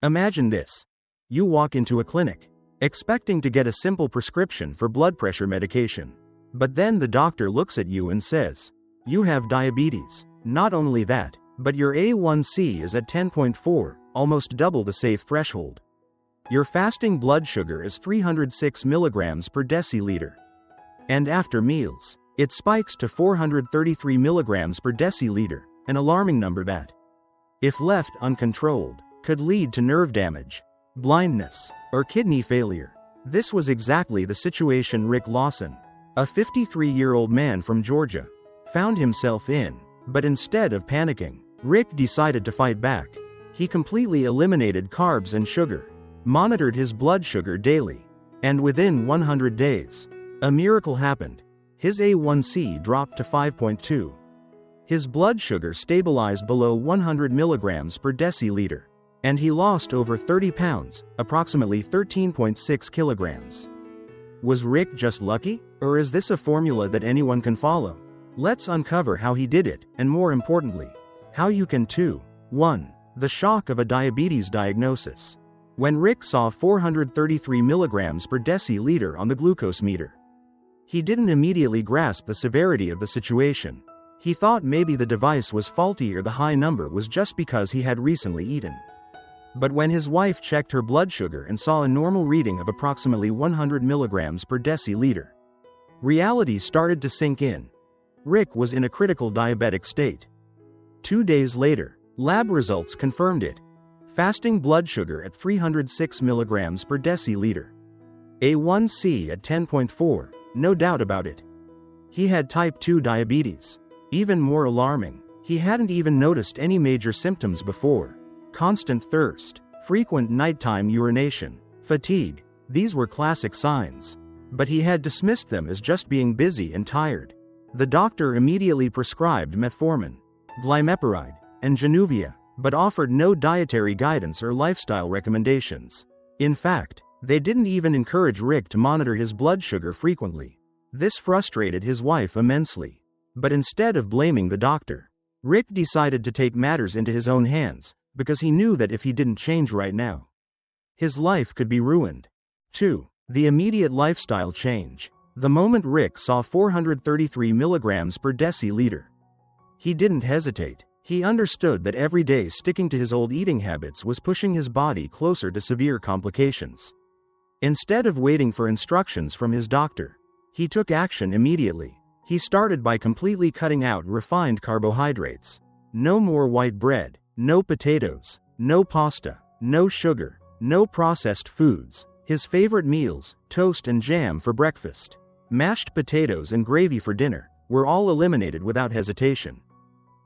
Imagine this. You walk into a clinic, expecting to get a simple prescription for blood pressure medication. But then the doctor looks at you and says, "You have diabetes." Not only that, but your A1C is at 10.4, almost double the safe threshold. Your fasting blood sugar is 306 milligrams per deciliter. And after meals, it spikes to 433 milligrams per deciliter, an alarming number that, if left uncontrolled, could lead to nerve damage, blindness, or kidney failure. This was exactly the situation Rick Lawson, a 53-year-old man from Georgia, found himself in. But instead of panicking, Rick decided to fight back. He completely eliminated carbs and sugar, monitored his blood sugar daily, and within 100 days, a miracle happened. His A1C dropped to 5.2. His blood sugar stabilized below 100 milligrams per deciliter, and he lost over 30 pounds, approximately 13.6 kilograms. Was Rick just lucky, or is this a formula that anyone can follow? Let's uncover how he did it, and more importantly, how you can too. 1. The shock of a diabetes diagnosis. When Rick saw 433 milligrams per deciliter on the glucose meter, he didn't immediately grasp the severity of the situation. He thought maybe the device was faulty or the high number was just because he had recently eaten. But when his wife checked her blood sugar and saw a normal reading of approximately 100 milligrams per deciliter, reality started to sink in. Rick was in a critical diabetic state. 2 days later, lab results confirmed it. Fasting blood sugar at 306 milligrams per deciliter. A1C at 10.4, no doubt about it. He had type 2 diabetes. Even more alarming, he hadn't even noticed any major symptoms before. Constant thirst, frequent nighttime urination, fatigue, these were classic signs. But he had dismissed them as just being busy and tired. The doctor immediately prescribed metformin, glimepiride, and Januvia, but offered no dietary guidance or lifestyle recommendations. In fact, they didn't even encourage Rick to monitor his blood sugar frequently. This frustrated his wife immensely. But instead of blaming the doctor, Rick decided to take matters into his own hands, because he knew that if he didn't change right now, his life could be ruined. 2. The immediate lifestyle change. The moment Rick saw 433 milligrams per deciliter, he didn't hesitate. He understood that every day sticking to his old eating habits was pushing his body closer to severe complications. Instead of waiting for instructions from his doctor, he took action immediately. He started by completely cutting out refined carbohydrates. No more white bread, no potatoes, no pasta, no sugar, no processed foods. His favorite meals, toast and jam for breakfast, mashed potatoes and gravy for dinner, were all eliminated without hesitation.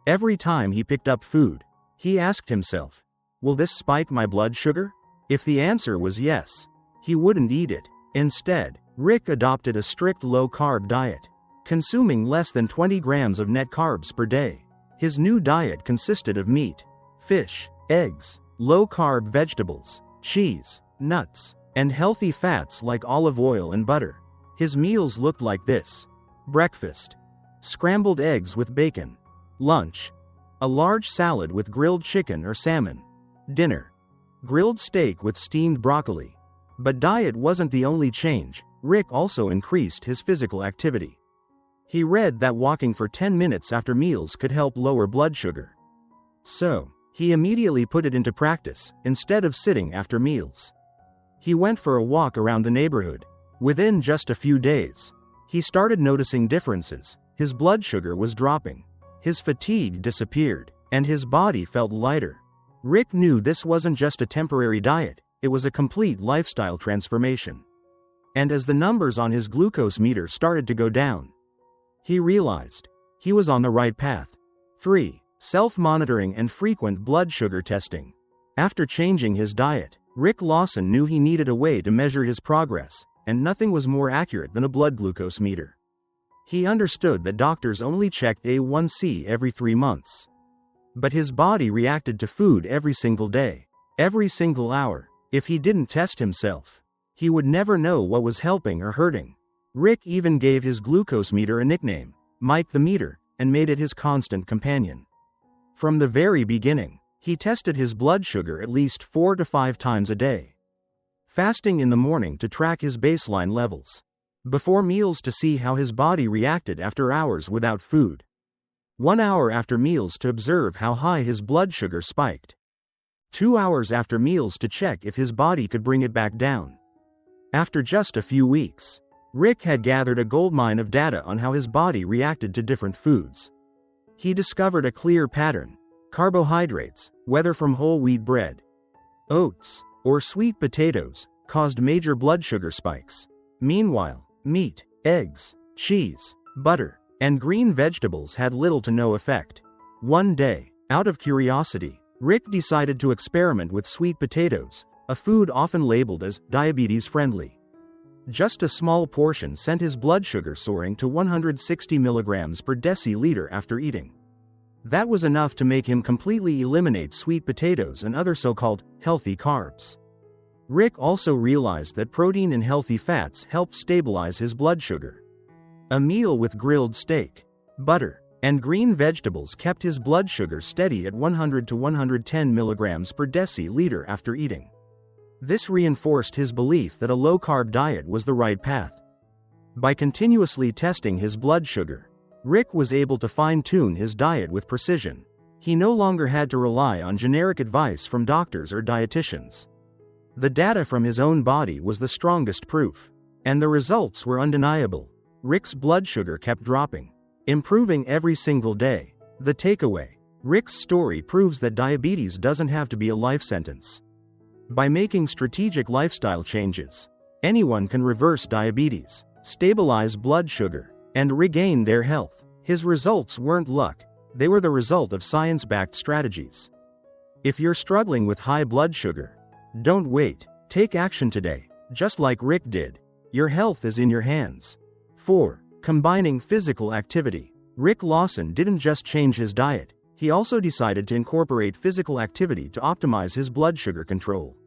Every time he picked up food, he asked himself, "Will this spike my blood sugar?" If the answer was yes, he wouldn't eat it. Instead, Rick adopted a strict low-carb diet, consuming less than 20 grams of net carbs per day. His new diet consisted of meat, fish, eggs, low-carb vegetables, cheese, nuts, and healthy fats like olive oil and butter. His meals looked like this. Breakfast: scrambled eggs with bacon. Lunch: a large salad with grilled chicken or salmon. Dinner: grilled steak with steamed broccoli. But diet wasn't the only change. Rick also increased his physical activity. He read that walking for 10 minutes after meals could help lower blood sugar. So, he immediately put it into practice, instead of sitting after meals. He went for a walk around the neighborhood. Within just a few days, he started noticing differences. His blood sugar was dropping, his fatigue disappeared, and his body felt lighter. Rick knew this wasn't just a temporary diet, it was a complete lifestyle transformation. And as the numbers on his glucose meter started to go down, he realized he was on the right path. 3. Self-monitoring and frequent blood sugar testing. After changing his diet, Rick Lawson knew he needed a way to measure his progress, and nothing was more accurate than a blood glucose meter. He understood that doctors only checked A1C every 3 months. But his body reacted to food every single day, every single hour. If he didn't test himself, he would never know what was helping or hurting. Rick even gave his glucose meter a nickname, Mike the Meter, and made it his constant companion. From the very beginning, He tested his blood sugar at least 4 to 5 times a day, fasting in the morning to track his baseline levels, before meals to see how his body reacted after hours without food, 1 hour after meals to observe how high his blood sugar spiked, 2 hours after meals to check if his body could bring it back down. After just a few weeks, Rick had gathered a goldmine of data on how his body reacted to different foods. He discovered a clear pattern. Carbohydrates, whether from whole wheat bread, oats, or sweet potatoes, caused major blood sugar spikes. Meanwhile, meat, eggs, cheese, butter, and green vegetables had little to no effect. One day, out of curiosity, Rick decided to experiment with sweet potatoes, a food often labeled as diabetes-friendly. Just a small portion sent his blood sugar soaring to 160 milligrams per deciliter after eating. That was enough to make him completely eliminate sweet potatoes and other so-called healthy carbs. Rick also realized that protein and healthy fats helped stabilize his blood sugar. A meal with grilled steak, butter, and green vegetables kept his blood sugar steady at 100 to 110 milligrams per deciliter after eating. This reinforced his belief that a low-carb diet was the right path. By continuously testing his blood sugar, Rick was able to fine-tune his diet with precision. He no longer had to rely on generic advice from doctors or dietitians. The data from his own body was the strongest proof, and the results were undeniable. Rick's blood sugar kept dropping, improving every single day. The takeaway: Rick's story proves that diabetes doesn't have to be a life sentence. By making strategic lifestyle changes, anyone can reverse diabetes, stabilize blood sugar, and regain their health. His results weren't luck, they were the result of science-backed strategies. If you're struggling with high blood sugar, don't wait, take action today. Just like Rick did, your health is in your hands. 4. Combining physical activity. Rick Lawson didn't just change his diet, he also decided to incorporate physical activity to optimize his blood sugar control.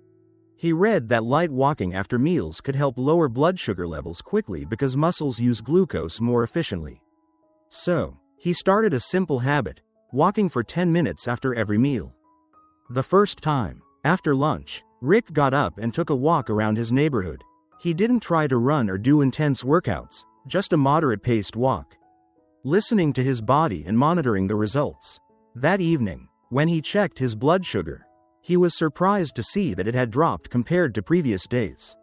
He read that light walking after meals could help lower blood sugar levels quickly because muscles use glucose more efficiently. So, he started a simple habit: walking for 10 minutes after every meal. The first time, after lunch, Rick got up and took a walk around his neighborhood. He didn't try to run or do intense workouts, just a moderate-paced walk, listening to his body and monitoring the results. That evening, when he checked his blood sugar, he was surprised to see that it had dropped compared to previous days.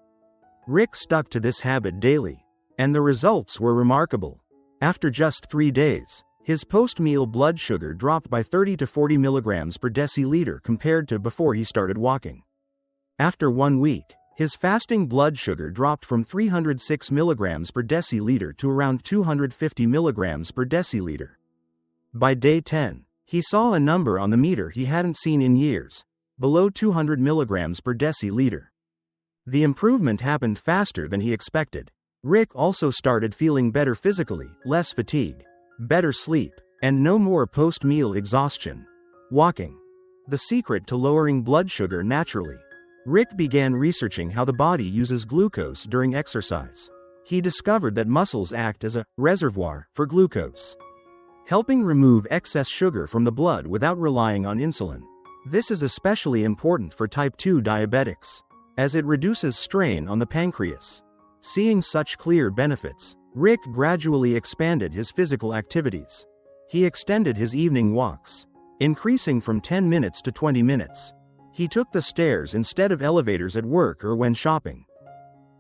Rick stuck to this habit daily, and the results were remarkable. After just 3 days, his post-meal blood sugar dropped by 30 to 40 milligrams per deciliter compared to before he started walking. After 1 week, his fasting blood sugar dropped from 306 milligrams per deciliter to around 250 milligrams per deciliter. By day 10, he saw a number on the meter he hadn't seen in years: below 200 milligrams per deciliter. The improvement happened faster than he expected. Rick also started feeling better physically, less fatigue, better sleep, and no more post-meal exhaustion. Walking. The secret to lowering blood sugar naturally. Rick began researching how the body uses glucose during exercise. He discovered that muscles act as a reservoir for glucose, helping remove excess sugar from the blood without relying on insulin. This is especially important for type 2 diabetics, as it reduces strain on the pancreas. Seeing such clear benefits, Rick gradually expanded his physical activities. He extended his evening walks, increasing from 10 minutes to 20 minutes. He took the stairs instead of elevators at work or when shopping.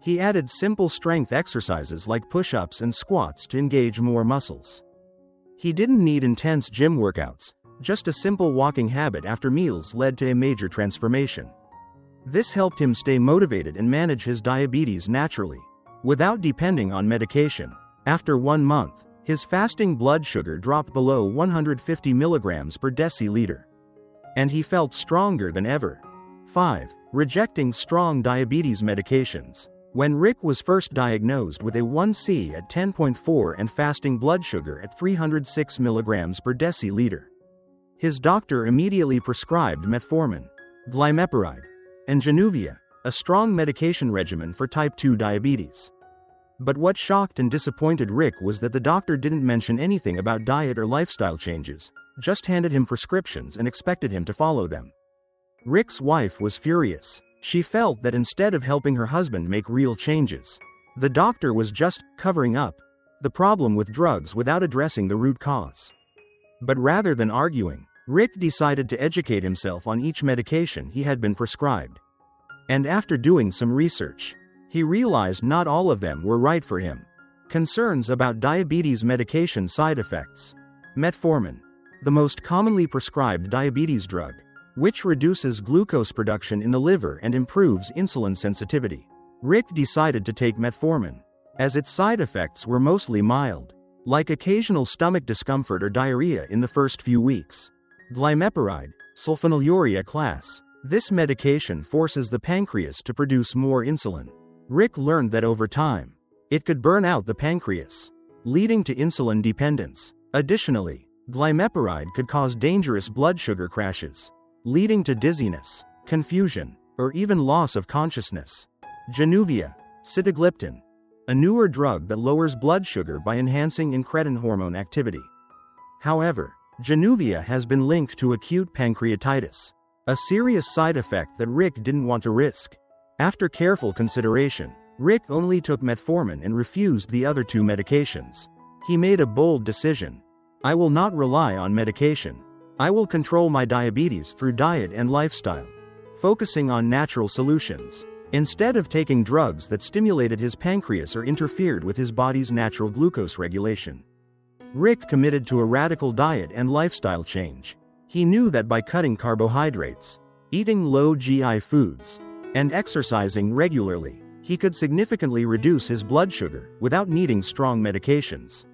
He added simple strength exercises like push-ups and squats to engage more muscles. He didn't need intense gym workouts. Just a simple walking habit after meals led to a major transformation. This helped him stay motivated and manage his diabetes naturally, without depending on medication. After 1 month, his fasting blood sugar dropped below 150 milligrams per deciliter, and he felt stronger than ever. 5. Rejecting strong diabetes medications. When Rick was first diagnosed with A1C at 10.4 and fasting blood sugar at 306 milligrams per deciliter, his doctor immediately prescribed metformin, glimepiride, and Januvia, a strong medication regimen for type 2 diabetes. But what shocked and disappointed Rick was that the doctor didn't mention anything about diet or lifestyle changes, just handed him prescriptions and expected him to follow them. Rick's wife was furious. She felt that instead of helping her husband make real changes, the doctor was just covering up the problem with drugs without addressing the root cause. But rather than arguing, Rick decided to educate himself on each medication he had been prescribed. And after doing some research, he realized not all of them were right for him. Concerns about diabetes medication side effects. Metformin, the most commonly prescribed diabetes drug, which reduces glucose production in the liver and improves insulin sensitivity. Rick decided to take metformin, as its side effects were mostly mild, like occasional stomach discomfort or diarrhea in the first few weeks. Glimepiride, sulfonylurea class. This medication forces the pancreas to produce more insulin. Rick learned that over time, it could burn out the pancreas, leading to insulin dependence. Additionally, glimepiride could cause dangerous blood sugar crashes, leading to dizziness, confusion, or even loss of consciousness. Januvia, sitagliptin, a newer drug that lowers blood sugar by enhancing incretin hormone activity. However, Januvia has been linked to acute pancreatitis, a serious side effect that Rick didn't want to risk. After careful consideration, Rick only took metformin and refused the other two medications. He made a bold decision. I will not rely on medication. I will control my diabetes through diet and lifestyle, focusing on natural solutions, instead of taking drugs that stimulated his pancreas or interfered with his body's natural glucose regulation. Rick committed to a radical diet and lifestyle change. He knew that by cutting carbohydrates, eating low GI foods, and exercising regularly, he could significantly reduce his blood sugar without needing strong medications.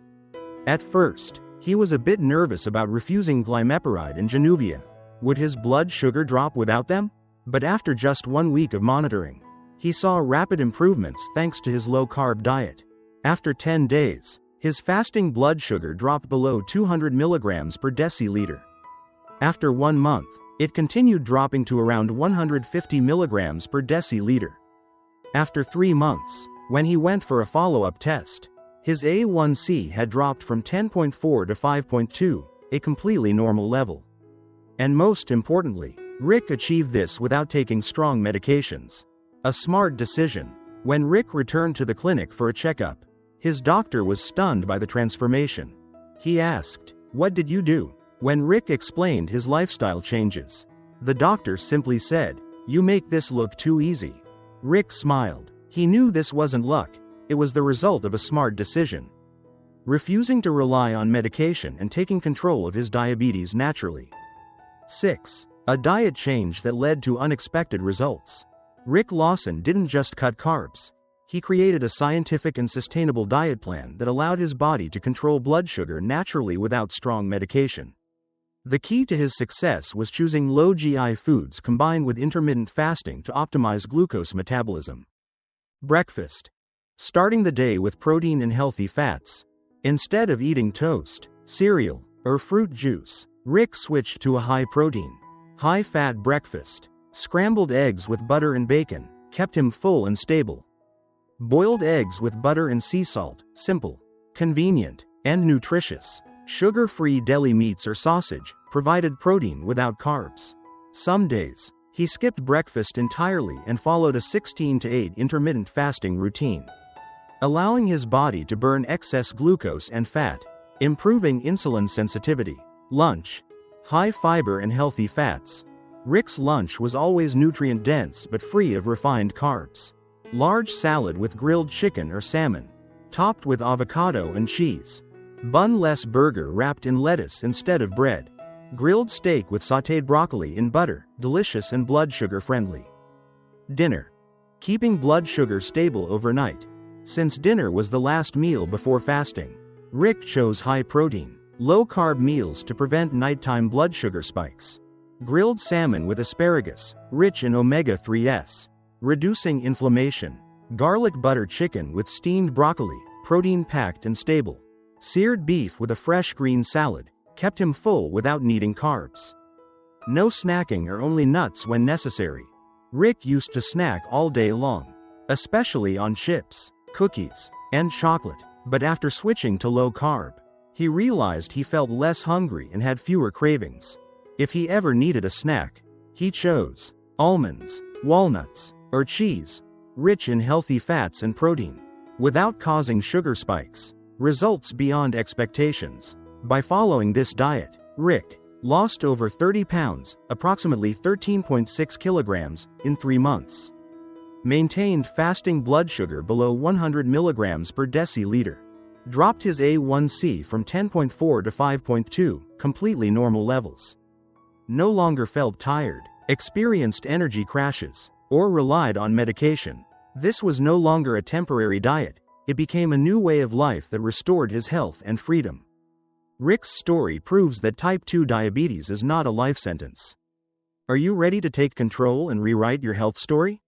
At first, he was a bit nervous about refusing glimepiride and Januvia. Would his blood sugar drop without them? But after just 1 week of monitoring, he saw rapid improvements thanks to his low-carb diet. After 10 days, his fasting blood sugar dropped below 200 milligrams per deciliter. After 1 month, it continued dropping to around 150 milligrams per deciliter. After 3 months, when he went for a follow-up test, his A1C had dropped from 10.4 to 5.2, a completely normal level. And most importantly, Rick achieved this without taking strong medications. A smart decision. When Rick returned to the clinic for a checkup, his doctor was stunned by the transformation. He asked, "What did you do?" When Rick explained his lifestyle changes, the doctor simply said, "You make this look too easy." Rick smiled. He knew this wasn't luck, it was the result of a smart decision. Refusing to rely on medication and taking control of his diabetes naturally. 6. A diet change that led to unexpected results. Rick Lawson didn't just cut carbs. He created a scientific and sustainable diet plan that allowed his body to control blood sugar naturally without strong medication. The key to his success was choosing low GI foods combined with intermittent fasting to optimize glucose metabolism. Breakfast. Starting the day with protein and healthy fats. Instead of eating toast, cereal, or fruit juice, Rick switched to a high-protein, high-fat breakfast. Scrambled eggs with butter and bacon kept him full and stable. Boiled eggs with butter and sea salt, simple, convenient, and nutritious. Sugar-free deli meats or sausage provided protein without carbs. Some days, he skipped breakfast entirely and followed a 16-8 intermittent fasting routine, allowing his body to burn excess glucose and fat, improving insulin sensitivity. Lunch. High fiber and healthy fats. Rick's lunch was always nutrient-dense but free of refined carbs. Large salad with grilled chicken or salmon, topped with avocado and cheese. Bun-less burger wrapped in lettuce instead of bread. Grilled steak with sautéed broccoli in butter, delicious and blood sugar friendly. Dinner. Keeping blood sugar stable overnight. Since dinner was the last meal before fasting, Rick chose high-protein, low-carb meals to prevent nighttime blood sugar spikes. Grilled salmon with asparagus, rich in omega-3s, reducing inflammation. Garlic butter chicken with steamed broccoli, protein-packed and stable. Seared beef with a fresh green salad, kept him full without needing carbs. No snacking or only nuts when necessary. Rick used to snack all day long, especially on chips. cookies, and chocolate. But after switching to low carb, he realized he felt less hungry and had fewer cravings. If he ever needed a snack, he chose almonds, walnuts, or cheese, rich in healthy fats and protein, without causing sugar spikes. Results beyond expectations. By following this diet, Rick lost over 30 pounds, approximately 13.6 kilograms, in 3 months. Maintained fasting blood sugar below 100 milligrams per deciliter. Dropped his A1C from 10.4 to 5.2, completely normal levels. No longer felt tired, experienced energy crashes, or relied on medication. This was no longer a temporary diet, it became a new way of life that restored his health and freedom. Rick's story proves that type 2 diabetes is not a life sentence. Are you ready to take control and rewrite your health story?